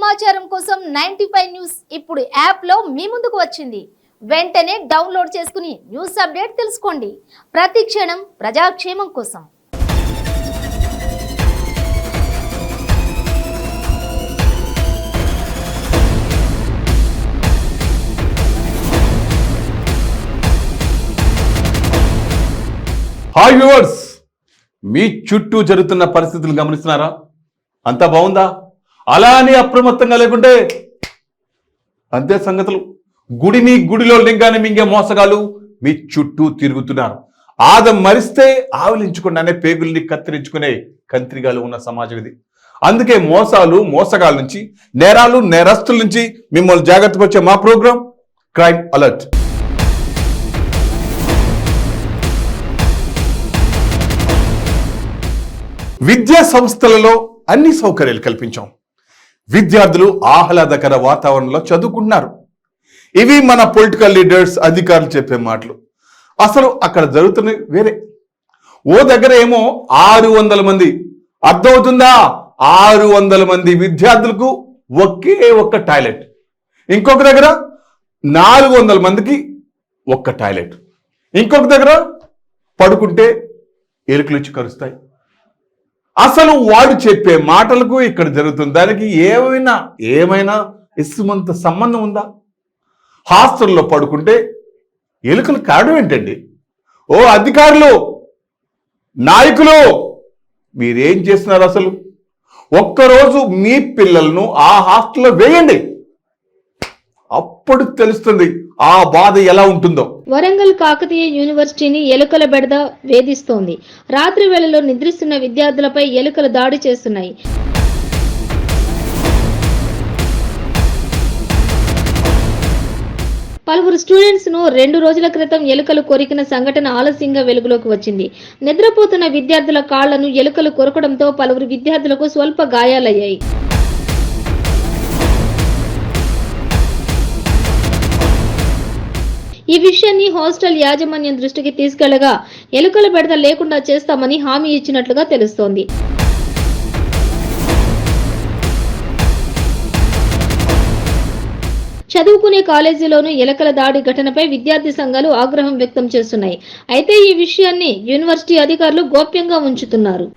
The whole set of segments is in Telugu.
సమాచారం కోసం 95 న్యూస్ ఇప్పుడు యాప్ లో మీ ముందుకు వచ్చింది. వెంటనే డౌన్లోడ్ చేసుకుని న్యూస్ అప్డేట్ తెలుసుకోండి. ప్రతి క్షణం ప్రజాక్షేమం కోసం. హాయ్ వ్యూవర్స్, మీ చుట్టూ జరుగుతున్న పరిస్థితులు గమనిస్తున్నారా? అంతా బాగుందా? అలా అని అప్రమత్తంగా లేకుంటే అంతే సంగతులు. గుడిలో లింగాన్ని మింగే మోసగాళ్ళు మీ చుట్టూ తిరుగుతున్నారు. ఆదం మరిస్తే ఆవలించకుండానే పేగుల్ని కత్తిరించుకునే కంత్రిగాలు ఉన్న సమాజం ఇది. అందుకే మోసగాళ్ళ నుంచి, నేరస్తుల నుంచి మిమ్మల్ని జాగ్రత్తగా వచ్చే మా ప్రోగ్రాం క్రైమ్ అలర్ట్. విద్యా సంస్థలలో అన్ని సౌకర్యాలు కల్పించాం. విద్యార్థులు ఆహ్లాదకర వాతావరణంలో చదువుకుంటున్నారు. ఇవి మన పొలిటికల్ లీడర్స్, అధికారులు చెప్పే మాటలు. అసలు అక్కడ జరుగుతున్నవి వేరే. ఓ దగ్గర ఏమో 600 మంది, అర్థమవుతుందా? 600 మంది విద్యార్థులకు ఒకే ఒక్క టాయిలెట్. ఇంకొక దగ్గర 400 మందికి ఒక్క టాయిలెట్. ఇంకొక దగ్గర పడుకుంటే ఎలుకలు వచ్చి కరుస్తాయి. అసలు వాడు చెప్పే మాటలకు ఇక్కడ జరుగుతుంది దానికి ఏమైనా ఇసుమంత సంబంధం ఉందా? హాస్టల్లో పడుకుంటే ఎలుకలు కారణం ఏంటండి? ఓ అధికారులు, నాయకులు, మీరేం చేస్తున్నారు? అసలు ఒక్కరోజు మీ పిల్లలను ఆ హాస్టల్లో వేయండి, అప్పుడు తెలుస్తుంది ఆ బాధ ఎలా ఉంటుందో. వరంగల్ కాకతీయ యూనివర్సిటీని ఎలుకల బెడద వేధిస్తోంది. రాత్రి వేళలో నిద్రిస్తున్న విద్యార్థులపై ఎలుకలు దాడి చేస్తున్నాయి. పలువురు స్టూడెంట్స్ ను 2 రోజుల క్రితం ఎలుకలు కొరికిన సంఘటన ఆలస్యంగా వెలుగులోకి వచ్చింది. నిద్రపోతున్న విద్యార్థుల కాళ్లను ఎలుకలు కొరకడంతో పలువురు విద్యార్థులకు స్వల్ప గాయాలయ్యాయి. ఈ విషయాన్ని హాస్టల్ యాజమాన్యం దృష్టికి తీసుకెళ్లగా ఎలుకల బెడద లేకుండా చేస్తామని హామీ ఇచ్చినట్లుగా తెలుస్తోంది. చదువుకునే కాలేజీలోనూ ఎలుకల దాడి ఘటనపై విద్యార్థి సంఘాలు ఆగ్రహం వ్యక్తం చేస్తున్నాయి. అయితే ఈ విషయాన్ని యూనివర్సిటీ అధికారులు గోప్యంగా ఉంచుతున్నారు.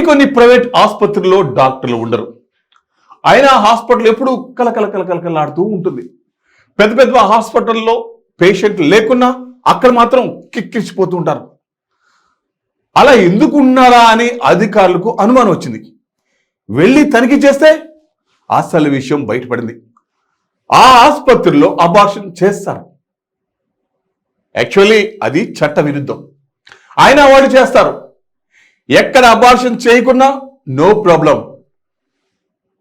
కొన్ని ప్రైవేట్ ఆసుపత్రుల్లో డాక్టర్లు ఉండరు. అయినా హాస్పిటల్ ఎప్పుడు కలకలాడుతూ ఉంటుంది. పెద్ద హాస్పిటల్లో పేషెంట్ లేకున్నా అక్కడ మాత్రం కిక్కిరిచిపోతూ ఉంటారు. అలా ఎందుకు ఉన్నారా అని అధికారులకు అనుమానం వచ్చింది. వెళ్ళి తనిఖీ చేస్తే అసలు విషయం బయటపడింది. ఆ ఆసుపత్రిలో అబార్షన్ చేస్తారు. యాక్చువల్లీ అది చట్ట విరుద్ధం. అయినా వాళ్ళు చేస్తారు. ఎక్కడ అబార్షన్ చేయకున్నా నో ప్రాబ్లం,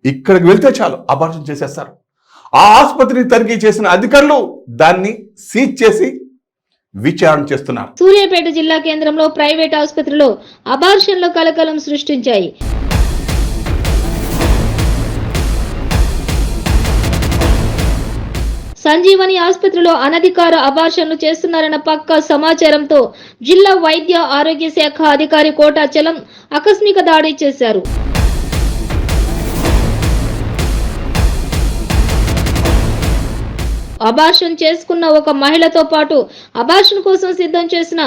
ఇక్కడికి వెళ్తే చాలు అబార్షన్ చేసేస్తారు. ఆ ఆసుపత్రిని తనిఖీ చేసిన అధికారులు దాన్ని సీజ్ చేసి విచారణ చేస్తున్నారు. సూర్యాపేట జిల్లా కేంద్రంలో ప్రైవేట్ ఆసుపత్రిలో అబార్షన్లు కలకలం సృష్టించాయి. సంజీవని ఆసుపత్రిలో అనధికార అబార్షన్లు చేస్తున్నారన్న పక్కా సమాచారంతో జిల్లా వైద్య ఆరోగ్య శాఖ అధికారి కోటాచలం ఆకస్మిక దాడి చేశారు. అబార్షన్ చేసుకున్న ఒక మహిళతో పాటు అబార్షన్ కోసం సిద్ధం చేసిన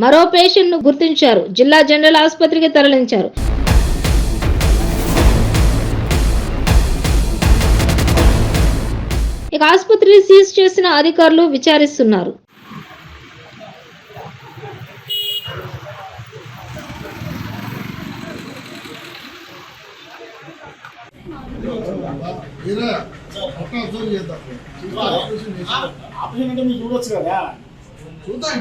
మరో పేషెంట్ ను గుర్తించారు. జిల్లా జనరల్ ఆసుపత్రికి తరలించారు. ఇక ఆసుపత్రిని సీజ్ చేసిన అధికారులు విచారిస్తున్నారు. ఆపరేషన్ అంటే మీరు చూడొచ్చు కదా. చూద్దాం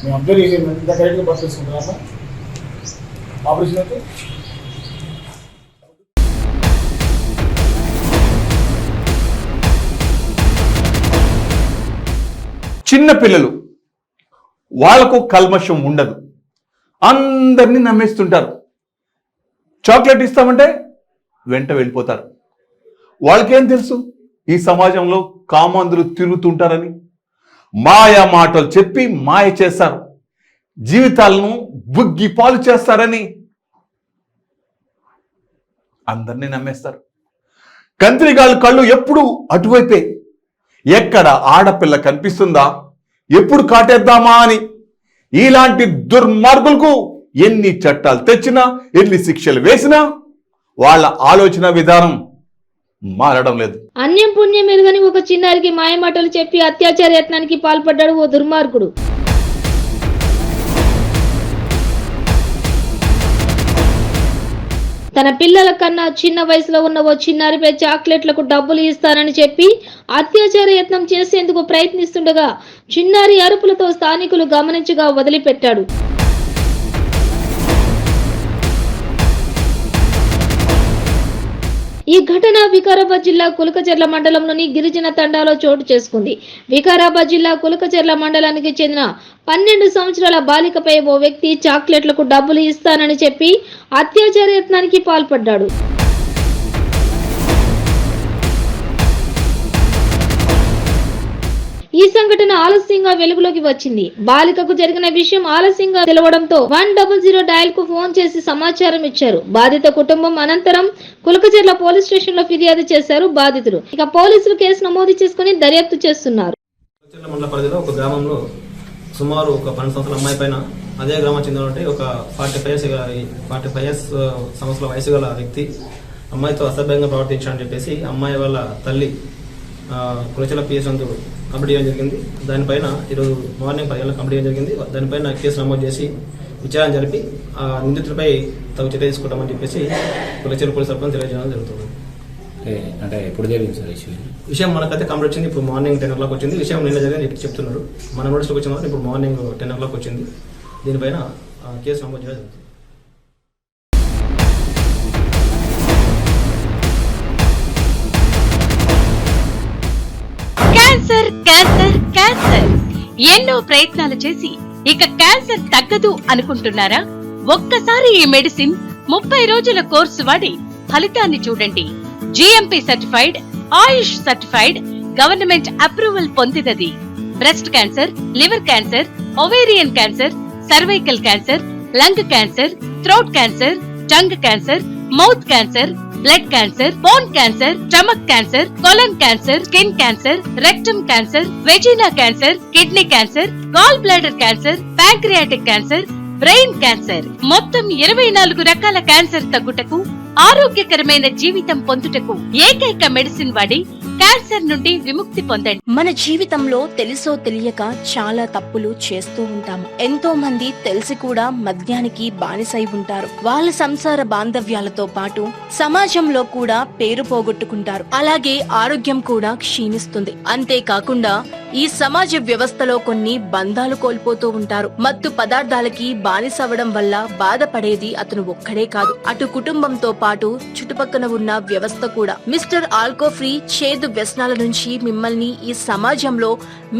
మేము అబ్జర్వ్ చేసేది ఇంత కరెక్ట్గా బస్ వేసుకుంటారా ఆపరేషన్ అయితే. చిన్న పిల్లలు వాళ్ళకు కల్మషం ఉండదు, అందరినీ నమ్మేస్తుంటారు. చాక్లెట్ ఇస్తామంటే వెంట వెళ్ళిపోతారు. వాళ్ళకేం తెలుసు ఈ సమాజంలో కామాంధులు తిరుగుతుంటారని? మాయా మాటలు చెప్పి మాయ చేస్తారు, జీవితాలను బుగ్గి పాలు చేస్తారని అందరినీ నమ్మేస్తారు. కంత్రిగాళ్ళ కళ్ళు ఎప్పుడు అటువైపే, ఎక్కడ ఆడపిల్ల కనిపిస్తుందా ఎప్పుడు కాటేద్దామా అని. ఇలాంటి దుర్మార్గులకు ఎన్ని చట్టాలు తెచ్చినా ఎన్ని శిక్షలు వేసినా వాళ్ళ ఆలోచన విధానం మారడం లేదు. అన్యం పుణ్యం ఎరుగని ఒక చిన్నారికి మాయమాటలు చెప్పి అత్యాచార యత్నానికి పాల్పడ్డాడు ఓ దుర్మార్గుడు. తన పిల్లల కన్నా చిన్న వయసులో ఉన్న ఓ చిన్నారిపై చాక్లెట్లకు డబ్బులు ఇస్తానని చెప్పి అత్యాచార యత్నం చేసేందుకు ప్రయత్నిస్తుండగా చిన్నారి అరుపులతో స్థానికులు గమనించగా వదిలిపెట్టాడు. ఈ ఘటన వికారాబాద్ జిల్లా కులకచెర్ల మండలంలోని గిరిజన తండాలో చోటు చేసుకుంది. వికారాబాద్ జిల్లా కులకచెర్ల మండలానికి చెందిన 12 సంవత్సరాల బాలికపై ఓ వ్యక్తి చాక్లెట్లకు డబ్బులు ఇస్తానని చెప్పి అత్యాచార యత్నానికి పాల్పడ్డాడు. ఈ సంఘటన ఆలస్యంగా వెలుగులోకి వచ్చింది. బాలికకు జరిగిన విషయం ఆలస్యంగా తెలవడంతో 100 డయల్ కు ఫోన్ చేసి సమాచారం ఇచ్చారు. బాధిత కుటుంబం అనంతరం కులకచెర్ల పోలీస్ స్టేషన్ లో ఫిర్యాదు చేశారు బాధితులు. ఇక పోలీసులు కేసు నమోదు చేసుకుని దర్యాప్తు చేస్తున్నారు. మండల పరిధిలో ఒక గ్రామంలో సుమారు ఒక 12 సంవత్సరాల అమ్మాయి పైన అదే గ్రామం చెందినటువంటి ఒక 45 ఇయర్స్ సంవత్సరాల వయసు గల వ్యక్తి అమ్మాయితో అసభ్యంగా ప్రవర్తించాలని చెప్పేసి అమ్మాయి వాళ్ళ తల్లి కులచెర్ల పిఎస్ నందు కంప్లీట్ చేయడం జరిగింది. దానిపైన ఈరోజు మార్నింగ్ 10 గంటలకు కంప్లీట్ చేయడం జరిగింది. దానిపైన కేసు నమోదు చేసి విచారణ జరిపి నిందితులపై తగు చర్య తీసుకుంటామని చెప్పేసి కులచెర్ల పోలీస్ సర్పంచ్ తెలియజేయడం జరుగుతుంది. అంటే ఎప్పుడు జరిగింది సార్ విషయం మనకైతే కంప్లీట్ వచ్చింది. ఇప్పుడు మార్నింగ్ 10 o'clock వచ్చింది. విషయం నిన్న జరిగింది చెప్తున్నారు. మన నోటీస్కి వచ్చిన వాళ్ళు ఇప్పుడు మార్నింగ్ 10 o'clock వచ్చింది. దీనిపైన కేసు నమోదు చేయడం జరుగుతుంది. క్యాన్సర్ క్యాన్సర్ క్యాన్సర్ ఎన్నో ప్రయత్నాలు చేసి ఇక క్యాన్సర్ తగ్గదు అనుకుంటున్నారా? ఒక్కసారి ఈ మెడిసిన్ 30 రోజుల కోర్సు వాడి ఫలితాన్ని చూడండి. GMP certified, Ayush certified, government approval పొందినది. Breast cancer, liver cancer, ovarian cancer, cervical cancer, lung cancer, throat cancer, tongue cancer, mouth cancer, blood cancer, bone cancer, stomach cancer, colon cancer, skin cancer, rectum cancer, vagina cancer, kidney cancer, gall bladder cancer, pancreatic cancer, brain cancer, మొత్తం 24 రకాల క్యాన్సర్ తగ్గుటకు, ఆరోగ్యకరమైన జీవితం పొందుటకు ఏకైక మెడిసిన్ వాడి క్యాన్సర్ నుండి విముక్తి పొందండి. మన జీవితంలో తెలుసో తెలియక చాలా తప్పులు చేస్తూ ఉంటాము. ఎంతో మంది తెలిసి కూడా మద్యానికి బానిసై ఉంటారు. వాళ్ళ సంసార బాంధవ్యాలతో పాటు సమాజంలో కూడా పేరు పోగొట్టుకుంటారు. అలాగే ఆరోగ్యం కూడా క్షీణిస్తుంది. అంతేకాకుండా ఈ సమాజ వ్యవస్థలో కొన్ని బంధాలు కోల్పోతూ ఉంటారు. మత్తు పదార్థాలకి బానిసవడం వల్ల బాధపడేది అతను ఒక్కడే కాదు, అటు కుటుంబంతో పాటు చుట్టుపక్కల ఉన్న వ్యవస్థ కూడా. మిస్టర్ ఆల్కో ఫ్రీ చేదు వ్యసనాల నుంచి మిమ్మల్ని ఈ సమాజంలో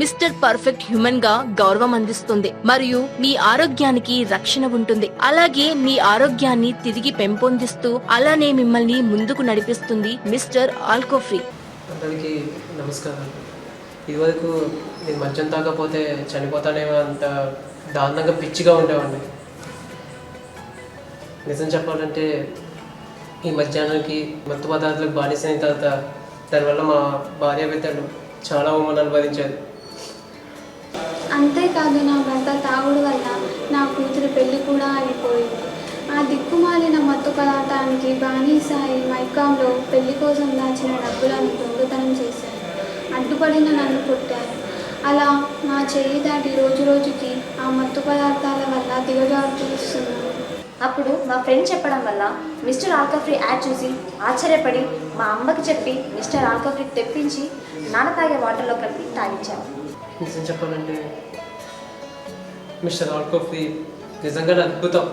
మిస్టర్ పర్ఫెక్ట్ హ్యూమన్ గా గౌరవం అందిస్తుంది మరియు మీ ఆరోగ్యానికి రక్షణ ఉంటుంది. అలాగే మీ ఆరోగ్యాన్ని తిరిగి పెంపొందిస్తూ అలానే మిమ్మల్ని ముందుకు నడిపిస్తుంది మిస్టర్ ఆల్కో ఫ్రీ. అందరికీ నమస్కారం. ఇదివరకు నేను మద్యం తాగకపోతే చనిపోతానేమో అంత దారుణంగా పిచ్చిగా ఉండేవాడిని. నిజం చెప్పాలంటే ఈ మధ్యాహ్నానికి మత్తు పదార్థాలకు బానిసైన తర్వాత దానివల్ల మా భార్య బిడ్డలు చాలా అవమానాలు భరించారు. అంతేకాదు నా భర్త తాగుడు వల్ల నా కూతురు పెళ్లి కూడా అయిపోయింది. ఆ దిక్కుమాలిన మత్తు పదార్థానికి బానిసాయి మైకాంలో పెళ్లి కోసం దాచిన డబ్బులను దొంగతనం చేశారు. అడ్డుపడిన నన్ను కొట్టారు. అలా నా చెయ్యి దాటి రోజు రోజుకి ఆ మత్తు పదార్థాల వల్ల దిగజారుతున్నాను. అప్పుడు మా ఫ్రెండ్ చెప్పడం వల్ల మిస్టర్ ఆల్కో ఫ్రీ యాడ్ చూసి ఆశ్చర్యపడి మా అమ్మకి చెప్పి మిస్టర్ ఆల్కో ఫ్రీ తెప్పించి నాన్న తాగే వాటర్లో కలిపి తాగించాము. నిజం చెప్పాలంటే మిస్టర్ ఆల్కో ఫ్రీ నిజంగానే అద్భుతం.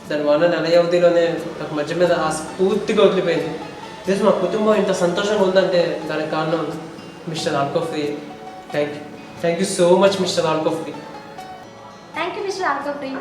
దానివల్ల నెల వ్యవధిలోనే నాకు మధ్య మీద ఆ స్ఫూర్తిగా వదిలిపోయింది. జస్ట్ మా కుటుంబం ఇంత సంతోషంగా ఉందంటే దానికి కారణం mister Alco free. Thank you so much mister Alco free. Thank you mister Alco free.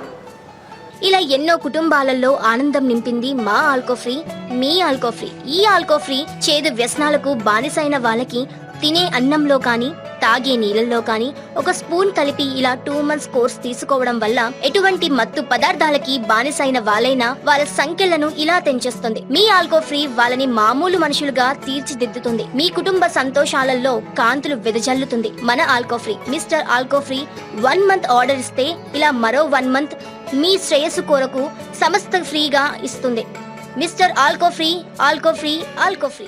ఇలా ఎన్నో కుటుంబాలలో ఆనందం నింపింది మా ఆల్కో ఫ్రీ, మీ ఆల్కో ఫ్రీ. ఈ ఆల్కో ఫ్రీ చేదు వ్యసనాలకు బానిసైన వాళ్ళకి తినే అన్నంలో కానీ తాగే నీళ్ళల్లో కానీ ఒక స్పూన్ కలిపి ఇలా 2 months కోర్స్ తీసుకోవడం వల్ల ఎటువంటి మత్తు పదార్థాలకి బానిసైన వాళ్ళైనా వాళ్ళ సంఖ్యలను ఇలా తెంచేస్తుంది. మీ ఆల్కో ఫ్రీ వాళ్ళని మామూలు మనుషులుగా తీర్చిదిద్దుతుంది. మీ కుటుంబ సంతోషాలలో కాంతులు వెదజల్లుతుంది. మన Alco free mister Alco free 1 month order ఇస్తే ఇలా మరో 1 month మీ శ్రేయస్సు కొరకు సమస్త ఫ్రీగా ఇస్తుంది. Mister Alco free, Alco free, Alco free.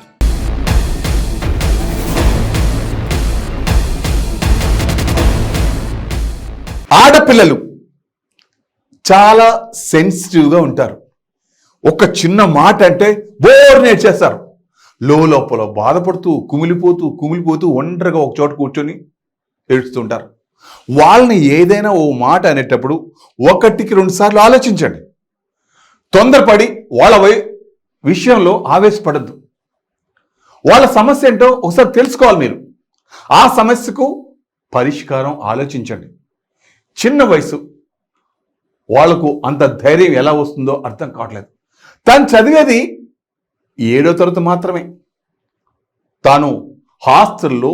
ఆడపిల్లలు చాలా సెన్సిటివ్గా ఉంటారు. ఒక చిన్న మాట అంటే బోర్ నేర్చేస్తారు. లోపల బాధపడుతూ కుమిలిపోతూ ఒంటరిగా ఒక చోట కూర్చొని ఏడుస్తుంటారు. వాళ్ళని ఏదైనా ఓ మాట అనేటప్పుడు 1కి 2 సార్లు ఆలోచించండి. తొందరపడి వాళ్ళ విషయంలో ఆవేశపడద్దు. వాళ్ళ సమస్య ఏంటో ఒకసారి తెలుసుకోవాలి. మీరు ఆ సమస్యకు పరిష్కారం ఆలోచించండి. చిన్న వయసు వాళ్లకు అంత ధైర్యం ఎలా వస్తుందో అర్థం కావట్లేదు. తను చదివేది 7వ తరగతి మాత్రమే. తాను హాస్టల్లో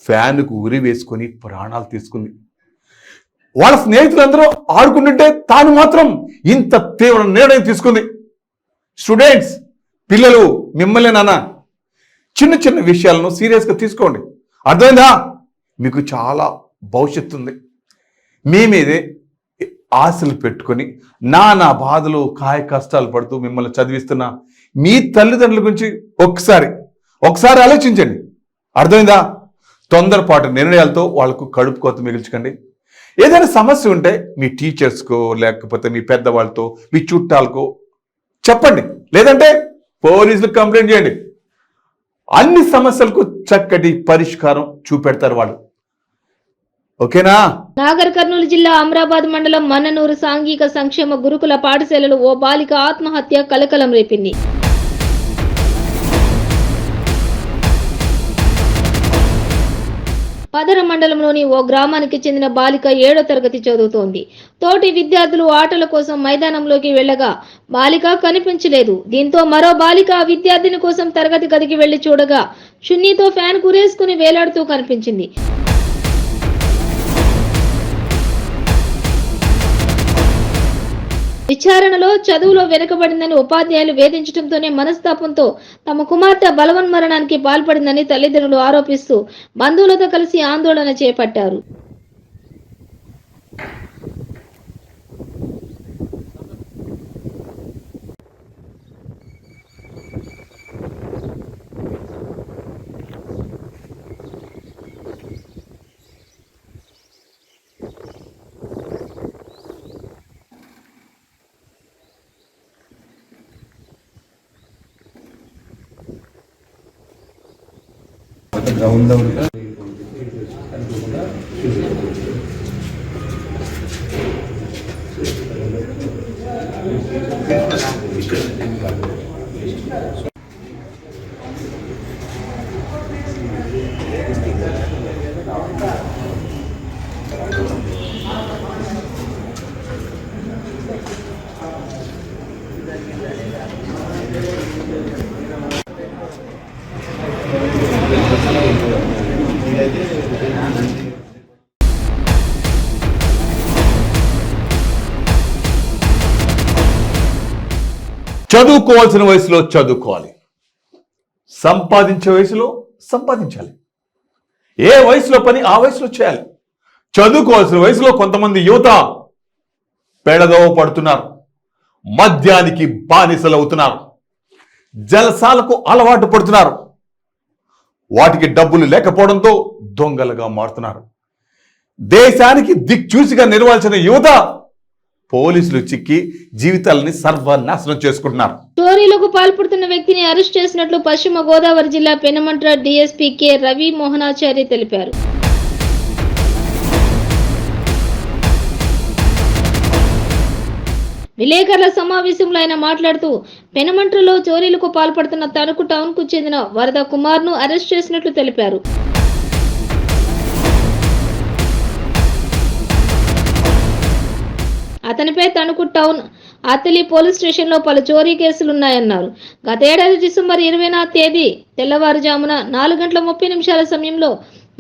ఫ్యాన్కు ఉరి వేసుకొని ప్రాణాలు తీసుకుంది. వాళ్ళ స్నేహితులందరూ ఆడుకుంటుంటే తాను మాత్రం ఇంత తీవ్ర నిర్ణయం తీసుకుంది. స్టూడెంట్స్, పిల్లలు, మిమ్మల్ని నాన్న చిన్న చిన్న విషయాలను సీరియస్గా తీసుకోండి. అర్థమైందా? మీకు చాలా భవిష్యత్తు ఉంది. మీ మీదే ఆశలు పెట్టుకొని నా బాధలు కాయ కష్టాలు పడుతూ మిమ్మల్ని చదివిస్తున్న మీ తల్లిదండ్రుల గురించి ఒకసారి ఆలోచించండి. అర్థమైందా? తొందరపాటు నిర్ణయాలతో వాళ్ళకు కడుపు కోత మిగిల్చకండి. ఏదైనా సమస్య ఉంటే మీ టీచర్స్కో లేకపోతే మీ పెద్దవాళ్ళతో మీ చుట్టాలకో చెప్పండి. లేదంటే పోలీసులకు కంప్లైంట్ చేయండి. అన్ని సమస్యలకు చక్కటి పరిష్కారం చూపెడతారు వాళ్ళు. ఓకేనా? నాగర్ కర్నూలు జిల్లా అమరాబాద్ మండలం మన్ననూరు సాంఘిక సంక్షేమ గురుకుల పాఠశాలలో ఓ బాలిక ఆత్మహత్య కలకలం రేపింది. పదర మండలంలోని ఓ గ్రామానికి చెందిన బాలిక 7వ తరగతి చదువుతోంది. తోటి విద్యార్థులు ఆటల కోసం మైదానంలోకి వెళ్లగా బాలిక కనిపించలేదు. దీంతో మరో బాలిక ఆ విద్యార్థిని కోసం తరగతి గదికి వెళ్లి చూడగా చున్నీతో ఫ్యాన్ కురేసుకుని వేలాడుతూ కనిపించింది. విచారణలో చదువులో వెనుకబడిందని ఉపాధ్యాయులు వేధించడంతోనే మనస్తాపంతో తమ కుమార్తె బలవన్మరణానికి పాల్పడిందని తల్లిదండ్రులు ఆరోపిస్తూ బంధువులతో కలిసి ఆందోళన చేపట్టారు. గ్రౌండ్ చదువుకోవాల్సిన వయసులో చదువుకోవాలి, సంపాదించే వయసులో సంపాదించాలి, ఏ వయసులో పని ఆ వయసులో చేయాలి. చదువుకోవాల్సిన వయసులో కొంతమంది యువత పెడదోవ పడుతున్నారు, మద్యానికి బానిసలవుతున్నారు, జలసాలకు అలవాటు పడుతున్నారు, వాటికి డబ్బులు లేకపోవడంతో దొంగలుగా మారుతున్నారు. దేశానికి దిక్చూసిగా నిలవాల్సిన యువత పోలీసులు చిక్కి జీవితాలని సర్వనాశనం చేసుకుంటున్నారు. చోరీలకు పాల్పడుతున్న వ్యక్తిని అరెస్ట్ చేసినట్లు పశ్చిమ గోదావరి జిల్లా పెనుమంట్ర డీఎస్పీ కె రవి మోహనాచారి తెలిపారు. విలేకరుల సమావేశంలో ఆయన మాట్లాడుతూ పెనుమంట్రలో చోరీలకు పాల్పడుతున్న తణుకు టౌన్ కు చెందిన వరద కుమార్ ను అరెస్ట్ చేసినట్లు తెలిపారు. అతనిపై తణుకు టౌన్ అత్తిలి పోలీస్ స్టేషన్లో పలు చోరీ కేసులున్నాయన్నారు. గత ఏడాది డిసెంబర్ 20వ తేదీ తెల్లవారుజామున 4:30 సమయంలో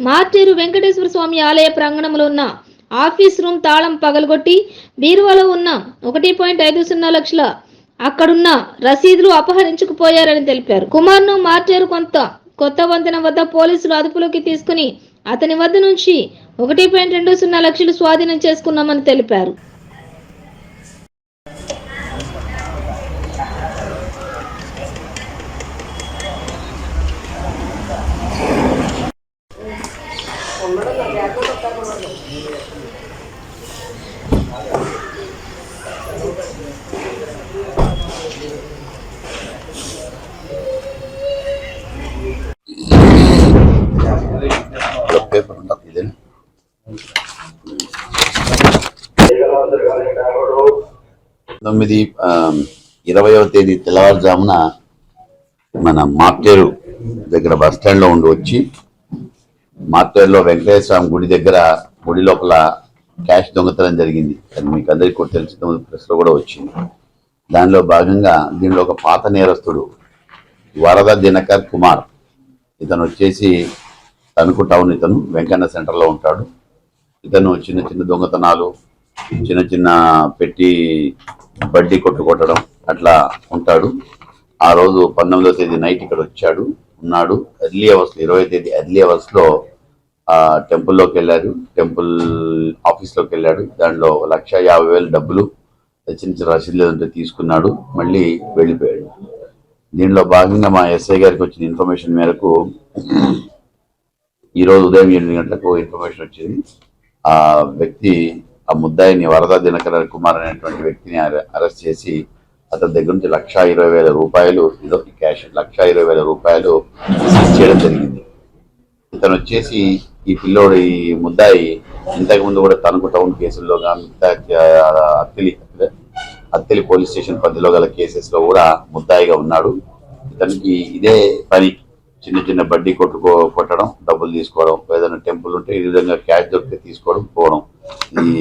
మార్టేరు వెంకటేశ్వర స్వామి ఆలయ ప్రాంగణంలో ఉన్న ఆఫీస్ రూమ్ తాళం పగలగొట్టి బీరువాలో ఉన్న 1.50 లక్షల అక్కడున్న రసీదులు అపహరించుకుపోయారని తెలిపారు. కుమార్ను మార్టేరు కొత్త వంతెన వద్ద పోలీసులు అదుపులోకి తీసుకుని అతని వద్ద నుంచి 1.20 లక్షలు స్వాధీనం చేసుకున్నామని తెలిపారు. తొమ్మిది 20వ తేదీ తెల్లవారుజామున మన మార్టేరు దగ్గర బస్ స్టాండ్ లో ఉండి వచ్చి మార్టేరులో వెంకటేశ్వర స్వామి గుడి దగ్గర గుడి లోపల క్యాష్ దొంగతనం జరిగింది. అది మీకు అందరికీ కూడా తెలిసిన ప్రెస్ లో కూడా వచ్చింది. దానిలో భాగంగా దీనిలో ఒక పాత నేరస్తుడు వరద దినకర్ కుమార్, ఇతను వచ్చేసి తణుకు టౌన్, ఇతను వెంకన్న సెంటర్లో ఉంటాడు. ఇతను చిన్న చిన్న దొంగతనాలు, చిన్న చిన్న పెట్టి బడ్డీ కొట్టడం అట్లా ఉంటాడు. ఆ రోజు 19వ తేదీ నైట్ ఇక్కడ ఉన్నాడు. ఎర్లీ అవర్స్ 20వ తేదీ ఎర్లీ అవర్స్ లో టెంపుల్లోకి వెళ్ళాడు, టెంపుల్ ఆఫీస్లోకి వెళ్ళాడు. దాంట్లో 1,50,000 డబ్బులు చిన్న చిన్న రసీదులు ఏదంటే తీసుకున్నాడు, మళ్ళీ వెళ్ళిపోయాడు. దీనిలో భాగంగా మా ఎస్ఐ గారికి వచ్చిన ఇన్ఫర్మేషన్ మేరకు ఈరోజు ఉదయం 8 గంటలకు ఇన్ఫర్మేషన్ వచ్చింది. ఆ వ్యక్తి, ఆ ముద్దాయిని వరద దినకర కుమార్ అనేటువంటి వ్యక్తిని అరెస్ట్ చేసి అతని దగ్గర నుంచి 1,20,000 రూపాయలు, ఇదో క్యాష్ 1,20,000 రూపాయలు సీజ్ చేయడం జరిగింది. ఇతను వచ్చేసి ఈ పిల్లోడు, ఈ ముద్దాయి ఇంతకుముందు కూడా తణుకు టౌన్ కేసుల్లో అత్తిలి పోలీస్ స్టేషన్ పరిధిలో గల కేసెస్ లో కూడా ముద్దాయిగా ఉన్నాడు. ఇతనికి ఇదే పని, చిన్న చిన్న బడ్డీ కొట్టడం, డబ్బులు తీసుకోవడం, ఏదైనా టెంపుల్ ఉంటే ఈ విధంగా క్యాష్ దొరికితే తీసుకోవడం, పోవడం. ఈ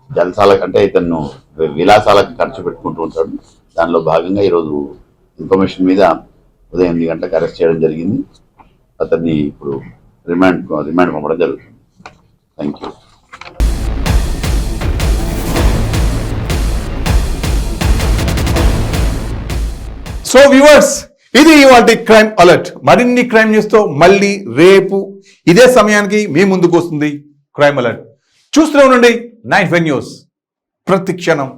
జలసాలకు అంటే ఇతను విలాసాలకు ఖర్చు పెట్టుకుంటూ ఉంటాడు. దానిలో భాగంగా ఈరోజు ఇన్ఫర్మేషన్ మీద ఉదయం 8 గంటలకు అరెస్ట్ చేయడం జరిగింది. అతన్ని ఇప్పుడు రిమాండ్ పంపడం జరుగుతుంది. Thank you. సో వ్యూవర్స్, ఇది ఇవాల్టి క్రైమ్ అలర్ట్. మరిన్ని క్రైమ్ న్యూస్ తో మళ్ళీ రేపు ఇదే సమయానికి మీ ముందుకు వస్తుంది క్రైమ్ అలర్ట్. చూస్తూనే ఉండండి 9 న్యూస్, ప్రతి క్షణం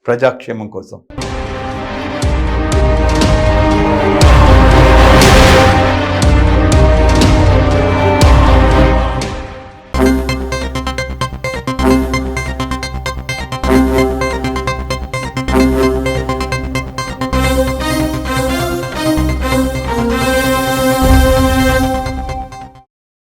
ప్రజాక్షేమం కోసం.